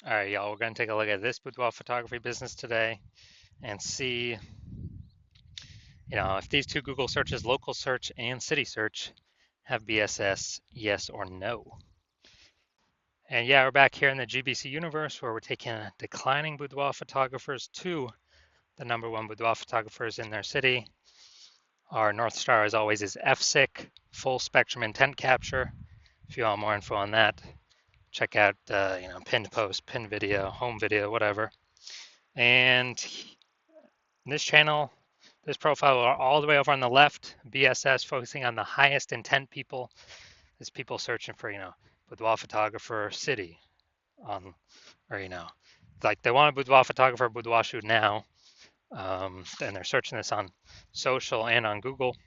All right, y'all, we're going to take a look at this boudoir photography business today and see, if these two Google searches, local search and city search, have BSS, yes or no. And yeah, we're back here in the GBC universe where we're taking declining boudoir photographers to the number one boudoir photographers in their city. Our North Star, as always, is FSIC, full spectrum intent capture. If you want more info on that, check out, pinned post, pinned video, home video, whatever. And this channel, this profile all the way over on the left, BSS, focusing on the highest intent people. Is people searching for, boudoir photographer city on, or, like they want a boudoir photographer, boudoir shoot now. And they're searching this on social and on Google.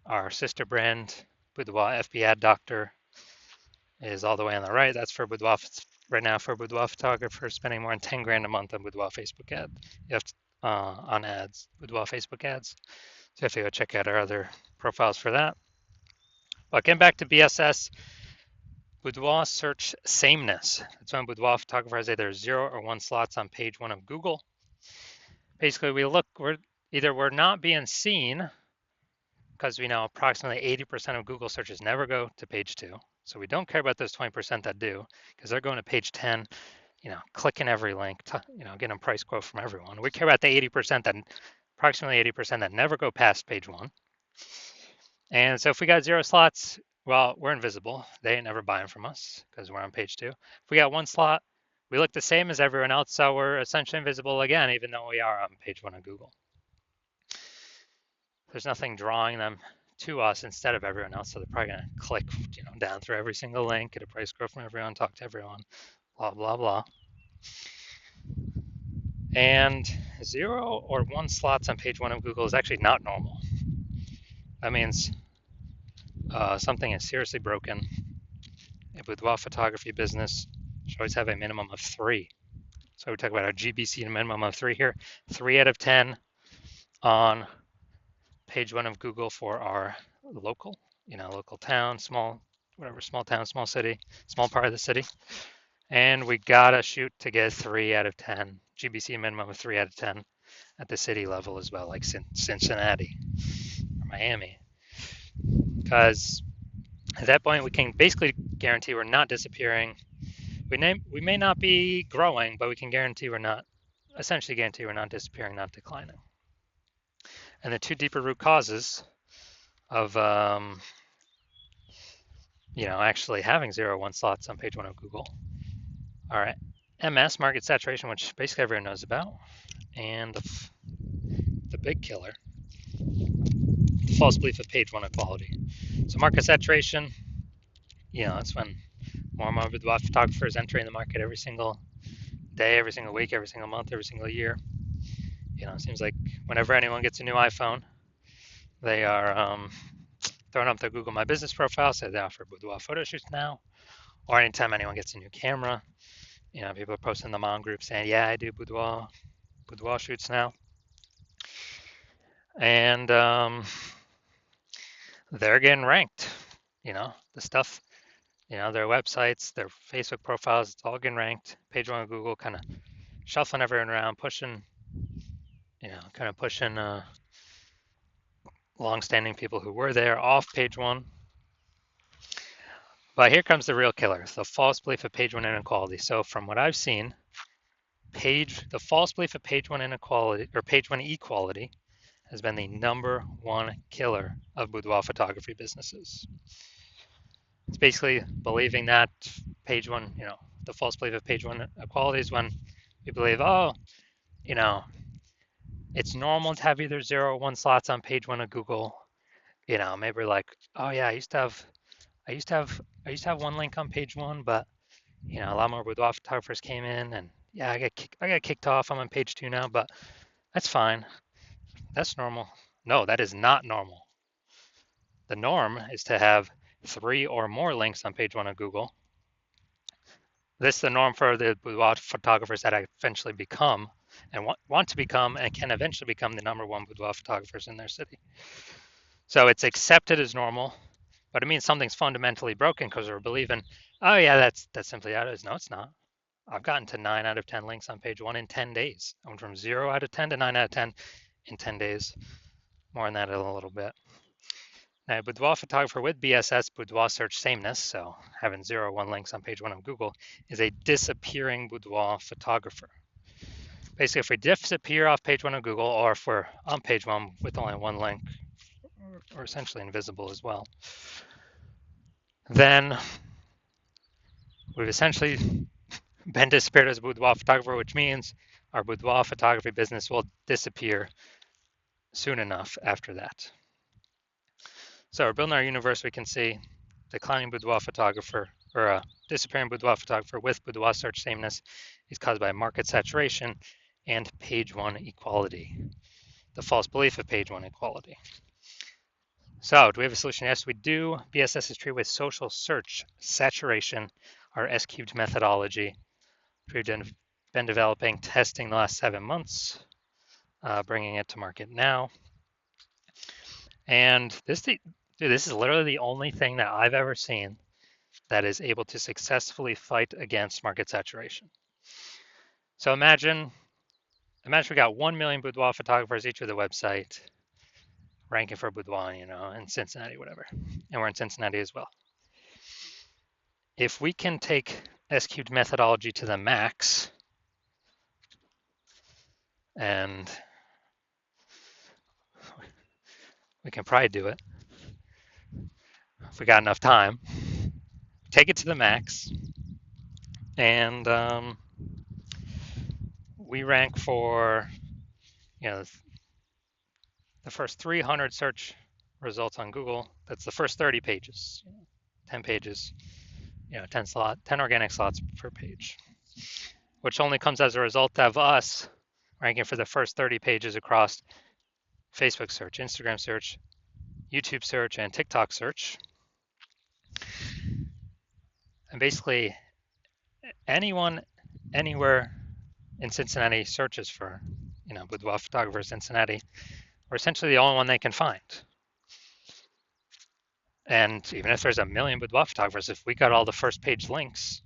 Our sister brand, Boudoir FB Ad Doctor, is all the way on the right. That's for boudoir right now for boudoir photographers spending more than 10 grand a month on boudoir Facebook ad. You have to, on ads, boudoir Facebook ads. So you have to go check out our other profiles for that. But getting back to BSS, boudoir search sameness. That's when boudoir photographer has either 0 or 1 slots on page 1 of Google. Basically, we're not being seen because we know approximately 80% of Google searches never go to page 2. So we don't care about those 20% that do because they're going to page 10, clicking every link, getting a price quote from everyone. We care about the 80% that, approximately 80% that never go past page 1. And so if we got 0 slots, well, we're invisible. They ain't never buying from us because we're on page 2. If we got 1 slot, we look the same as everyone else, so we're essentially invisible again, even though we are on page 1 of Google. There's nothing drawing them to us instead of everyone else, so they're probably going to click, down through every single link, get a price quote from everyone, talk to everyone, blah, blah, blah. And 0 or 1 slots on page 1 of Google is actually not normal. That means something is seriously broken. A boudoir photography business should always have a minimum of 3. So we talk about our GBC and a minimum of 3 here. 3 out of 10 on page 1 of Google for our local, local town, small town, small city, small part of the city. And we gotta shoot to get 3 out of 10, GBC minimum of 3 out of 10 at the city level as well, like Cincinnati or Miami. Because at that point, we can basically guarantee we're not disappearing. We may not be growing, but we can essentially guarantee we're not disappearing, not declining. And the 2 deeper root causes of, actually having 0 or 1 slots on page 1 of Google are MS, market saturation, which basically everyone knows about, and the big killer, the false belief of page 1 equality. So market saturation, that's when more and more boudoir photographers entering the market every single day, every single week, every single month, every single year. It seems like whenever anyone gets a new iPhone, they are throwing up their Google My Business profile, say they offer boudoir photo shoots now, or anytime anyone gets a new camera, people are posting in the mom group saying, yeah, I do boudoir shoots now. And they're getting ranked, the stuff, their websites, their Facebook profiles, it's all getting ranked. Page 1 of Google kind of shuffling everyone around, pushing, long-standing people who were there off page 1. But here comes the real killer, the false belief of page 1 inequality. So from what I've seen, the false belief of page 1 inequality or page 1 equality has been the number 1 killer of boudoir photography businesses. It's basically believing that page 1, the false belief of page 1 equality is when we believe, it's normal to have either 0 or 1 slots on page 1 of Google. Maybe we're like, oh yeah, I used to have 1 link on page 1, but a lot more boudoir photographers came in, and yeah, I got kicked off. I'm on page 2 now, but that's fine. That's normal. No, that is not normal. The norm is to have 3 or more links on page 1 of Google. This is the norm for the boudoir photographers that eventually become and want to become and can eventually become the number 1 boudoir photographers in their city. So it's accepted as normal, but it means something's fundamentally broken because we're believing, oh yeah, that's simply how it is. No, it's not. I've gotten to 9 out of 10 links on page 1 in 10 days. I went from 0 out of 10 to 9 out of 10 in 10 days. More on that in a little bit. Now, Boudoir photographer with BSS, Boudoir search sameness, so having 0 or 1 links on page 1 of Google, is a disappearing boudoir photographer. Basically, if we disappear off page 1 of Google, or if we're on page 1 with only 1 link, or essentially invisible as well, then we've essentially been disappeared as a boudoir photographer, which means our boudoir photography business will disappear soon enough after that. So we're building our universe. We can see declining boudoir photographer, or a disappearing boudoir photographer with boudoir search sameness is caused by market saturation and page 1 equality, the false belief of page 1 equality. So do we have a solution? Yes, we do. BSS is treated with social search saturation, our S-cubed methodology. We've been developing, testing the last 7 months, bringing it to market now. And this is literally the only thing that I've ever seen that is able to successfully fight against market saturation. So imagine we got 1 million boudoir photographers each with a website, ranking for boudoir, in Cincinnati, whatever. And we're in Cincinnati as well. If we can take S-cubed methodology to the max, and we can probably do it if we got enough time, take it to the max, and we rank for, the first 300 search results on Google. That's the first 30 pages, 10 pages, 10 organic slots per page, which only comes as a result of us ranking for the first 30 pages across Facebook search, Instagram search, YouTube search, and TikTok search. And basically, anyone, anywhere in Cincinnati searches for, boudoir photographer Cincinnati, we're essentially the only one they can find. And even if there's a million boudoir photographers, if we got all the first page links,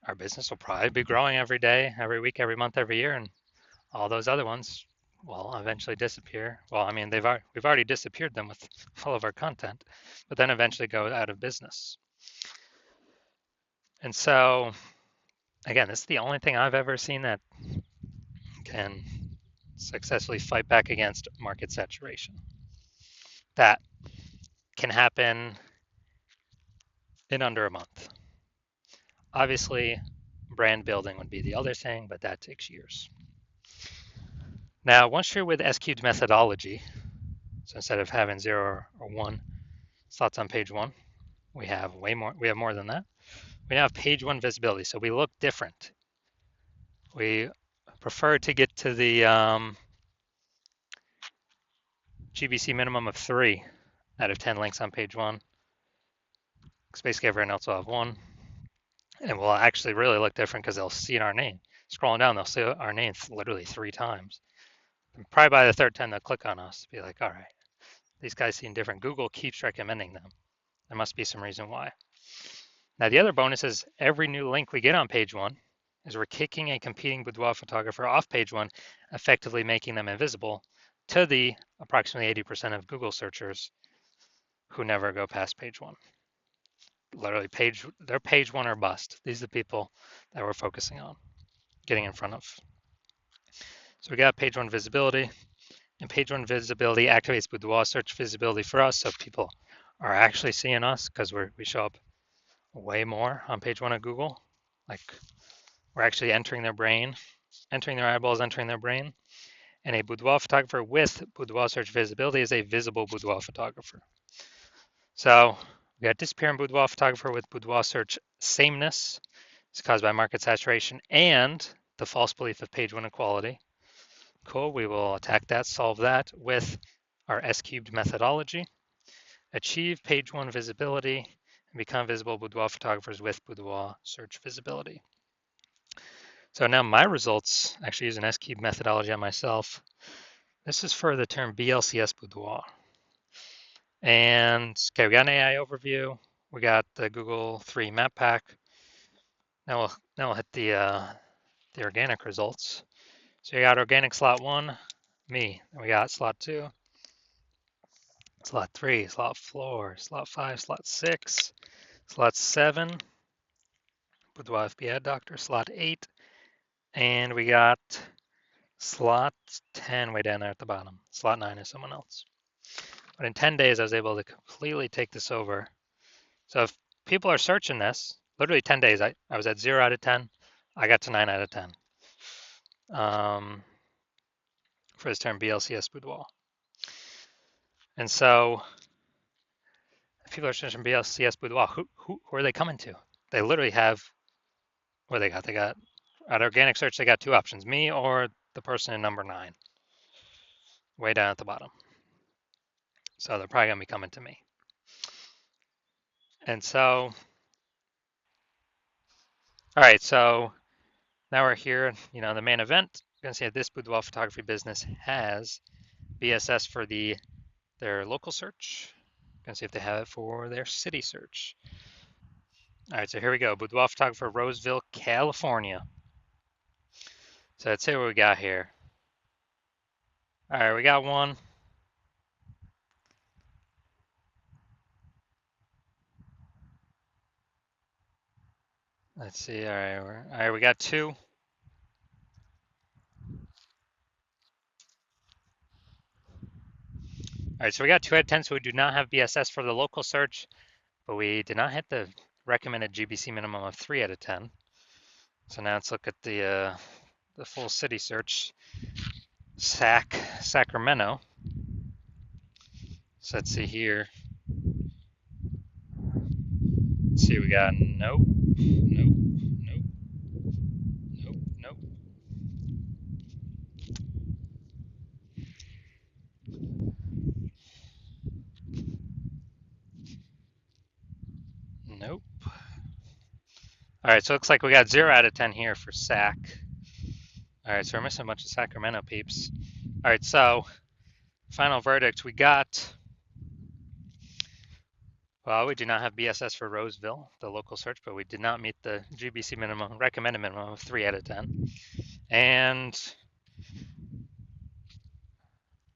our business will probably be growing every day, every week, every month, every year, and all those other ones will eventually disappear. Well, I mean, we've already disappeared them with all of our content, but then eventually go out of business. And so, again, this is the only thing I've ever seen that can successfully fight back against market saturation. That can happen in under a month. Obviously, brand building would be the other thing, but that takes years. Now, once you're with S-cubed methodology, so instead of having 0 or 1 slots on page 1, we have more. We have more than that. We now have page 1 visibility, so we look different. We prefer to get to the GBC minimum of 3 out of 10 links on page 1, because basically everyone else will have 1, and we'll actually really look different because they'll see our name. Scrolling down, they'll see our name literally 3 times. And probably by the 3rd time, they'll click on us, be like, all right, these guys seem different. Google keeps recommending them. There must be some reason why. Now, the other bonus is every new link we get on page 1 is we're kicking a competing boudoir photographer off page 1, effectively making them invisible to the approximately 80% of Google searchers who never go past page 1. Literally, they're page 1 or bust. These are the people that we're focusing on, getting in front of. So we got page 1 visibility, and page 1 visibility activates boudoir search visibility for us, so people are actually seeing us because we show up way more on page 1 of Google. Like, we're actually entering their brain, entering their eyeballs, entering their brain. And a boudoir photographer with boudoir search visibility is a visible boudoir photographer. So we got disappearing boudoir photographer with boudoir search sameness. It's caused by market saturation and the false belief of page 1 equality. Cool, we will attack that, solve that with our S-cubed methodology. Achieve page 1 visibility and become visible boudoir photographers with boudoir search visibility. So now my results, actually use an S-cubed methodology on myself. This is for the term BLCS boudoir. And okay, we got an AI overview. We got the Google 3 map pack. Now we'll hit the organic results. So you got organic slot 1, me. Then we got slot 2, slot 3, slot 4, slot 5, slot 6, slot 7, Boudoir FB Ad Doctor, slot 8, and we got slot 10 way down there at the bottom. Slot 9 is someone else. But in 10 days, I was able to completely take this over. So if people are searching this, literally 10 days, I was at 0 out of 10. I got to 9 out of 10 for this term BLCS Boudoir. And so if people are searching BLCS Boudoir, who are they coming to? They literally have, what they got? They got, at organic search, they got 2 options, me or the person in number 9, way down at the bottom. So they're probably going to be coming to me. And so, all right, so now we're here, the main event. You're going to see that this boudoir photography business has BSS for their local search. Going to see if they have it for their city search. All right, so here we go. Boudoir photographer, Roseville, California. So let's see what we got here. All right, we got one. Let's see. All right, we got 2. All right, so we got 2 out of 10. So we do not have BSS for the local search, but we did not hit the recommended GBC minimum of 3 out of 10. So now let's look at the full city search. Sacramento. So let's see here. Let's see, we got nope, nope, nope, nope, nope. Nope. All right, so it looks like we got 0 out of 10 here for Sac. All right, so we're missing a bunch of Sacramento peeps. All right, so final verdict, we got, well, we do not have BSS for Roseville, the local search, but we did not meet the GBC minimum, recommended minimum of 3 out of 10. And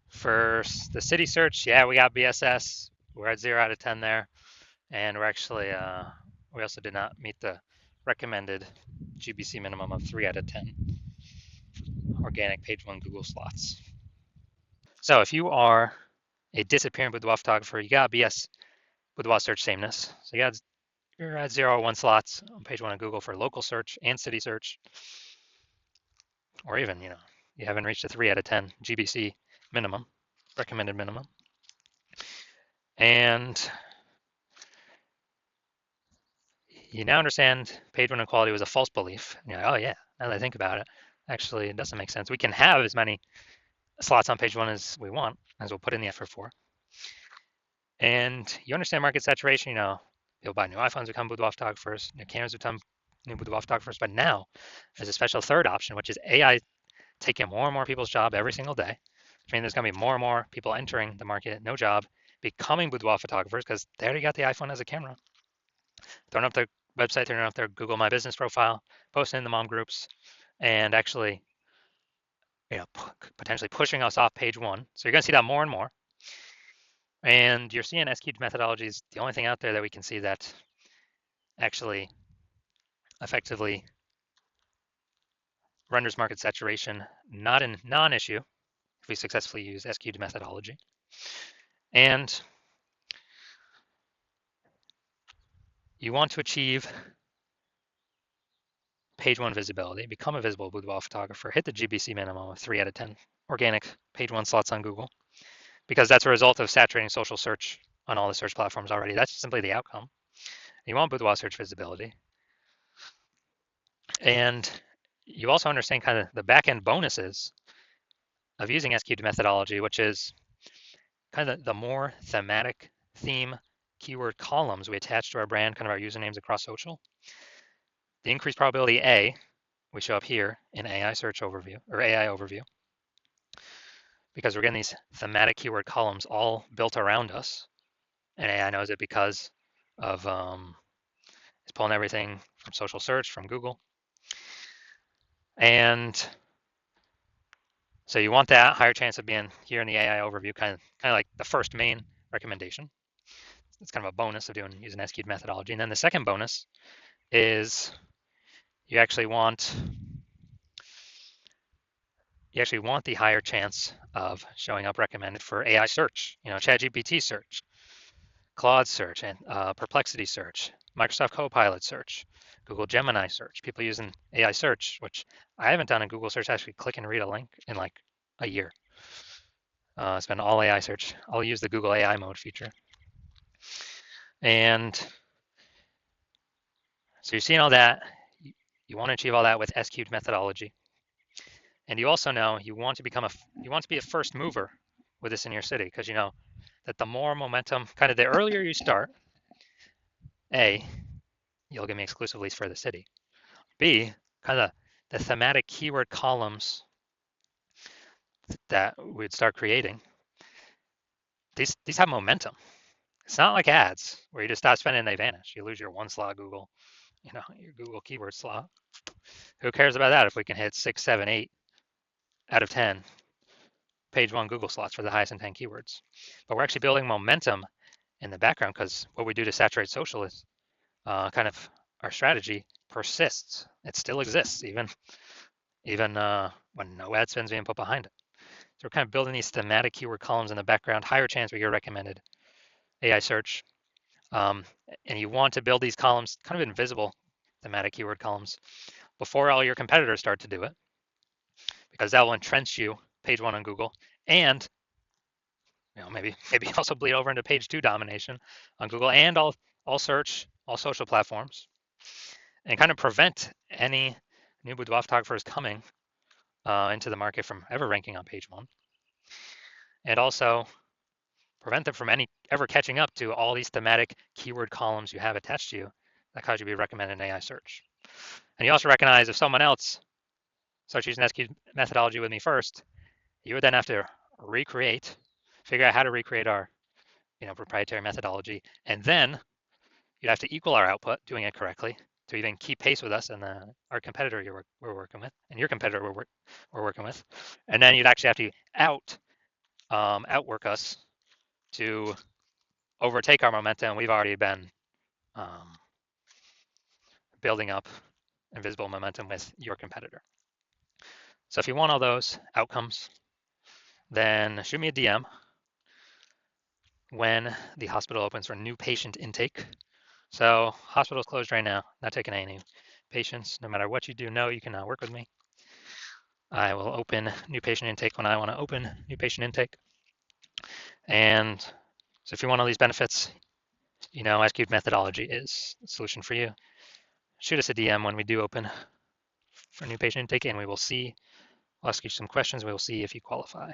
for the city search, yeah, we got BSS. We're at 0 out of 10 there. And we're actually, we also did not meet the recommended GBC minimum of 3 out of 10 organic page 1 Google slots. So if you are a disappearing boudoir photographer, you got BS boudoir search sameness. So you're at 0 or 1 slots on page 1 of Google for local search and city search. Or even, you haven't reached a 3 out of 10 GBC minimum, recommended minimum. And you now understand page 1 equality was a false belief. And you're like, oh yeah, now that I think about it, actually it doesn't make sense. We can have as many slots on page 1 as we want, as we'll put in the effort for. And you understand market saturation, people buy new iPhones, become boudoir photographers, new cameras become new boudoir photographers. But now there's a special third option, which is AI taking more and more people's job every single day. Which means there's going to be more and more people entering the market, no job, becoming boudoir photographers because they already got the iPhone as a camera. Throwing up their website, throwing up their Google My Business profile, posting in the mom groups, and actually, potentially pushing us off page 1. So you're going to see that more and more. And you're seeing SQ methodology is the only thing out there that we can see that actually effectively renders market saturation not a non-issue if we successfully use SQ methodology. And you want to achieve page 1 visibility, become a visible boudoir photographer, hit the GBC minimum of 3 out of 10 organic page 1 slots on Google, because that's a result of saturating social search on all the search platforms already. That's simply the outcome. You want boudoir search visibility. And you also understand kind of the back-end bonuses of using SQ methodology, which is kind of the more thematic theme keyword columns we attach to our brand, kind of our usernames across social. The increased probability A, we show up here in AI search overview or AI overview, because we're getting these thematic keyword columns all built around us. And AI knows it because of it's pulling everything from social search, from Google. And so you want that higher chance of being here in the AI overview, kind of like the first main recommendation. It's kind of a bonus of using S-cubed methodology. And then the second bonus is you actually want the higher chance of showing up recommended for AI search, ChatGPT search, Claude search, and Perplexity search, Microsoft Copilot search, Google Gemini search, people using AI search, which I haven't done a Google search, actually click and read a link in like a year. It's been all AI search. I'll use the Google AI mode feature. And so you're seeing all that. You want to achieve all that with S-cubed methodology. And you also know you want to be a first mover with this in your city, because you know that the more momentum, kind of the earlier you start, A, you'll give me exclusive leads for the city. B, kind of the thematic keyword columns that we'd start creating, these have momentum. It's not like ads where you just stop spending and they vanish. You lose your one slot Google, your Google keyword slot. Who cares about that if we can hit 6, 7, 8 out of 10 page one Google slots for the highest intent keywords? But we're actually building momentum in the background, because what we do to saturate social is kind of our strategy persists. It still exists even when no ad spend's being put behind it. So we're kind of building these thematic keyword columns in the background, higher chance we get recommended AI search. And you want to build these columns, kind of invisible thematic keyword columns, before all your competitors start to do it, because that will entrench you page one on Google, and maybe also bleed over into page two domination on Google and all search, all social platforms, and kind of prevent any new boudoir photographers coming into the market from ever ranking on page one, and also prevent them from ever catching up to all these thematic keyword columns you have attached to you that cause you to be recommended in AI search. And you also recognize if someone else starts using SQ methodology with me first, you would then have to figure out how to recreate our proprietary methodology, and then you'd have to equal our output doing it correctly to even keep pace with us and our competitor we're working with, and your competitor we're working with. And then you'd actually have to outwork us to overtake our momentum. We've already been building up invisible momentum with your competitor. So if you want all those outcomes, then shoot me a DM when the hospital opens for new patient intake. So hospital's closed right now, not taking any patients. No matter what you do, you cannot work with me. I will open new patient intake when I want to open new patient intake. And so if you want all these benefits, S-cubed methodology is the solution for you. Shoot us a DM when we do open for new patient intake, and we will see. I'll ask you some questions. We will see if you qualify.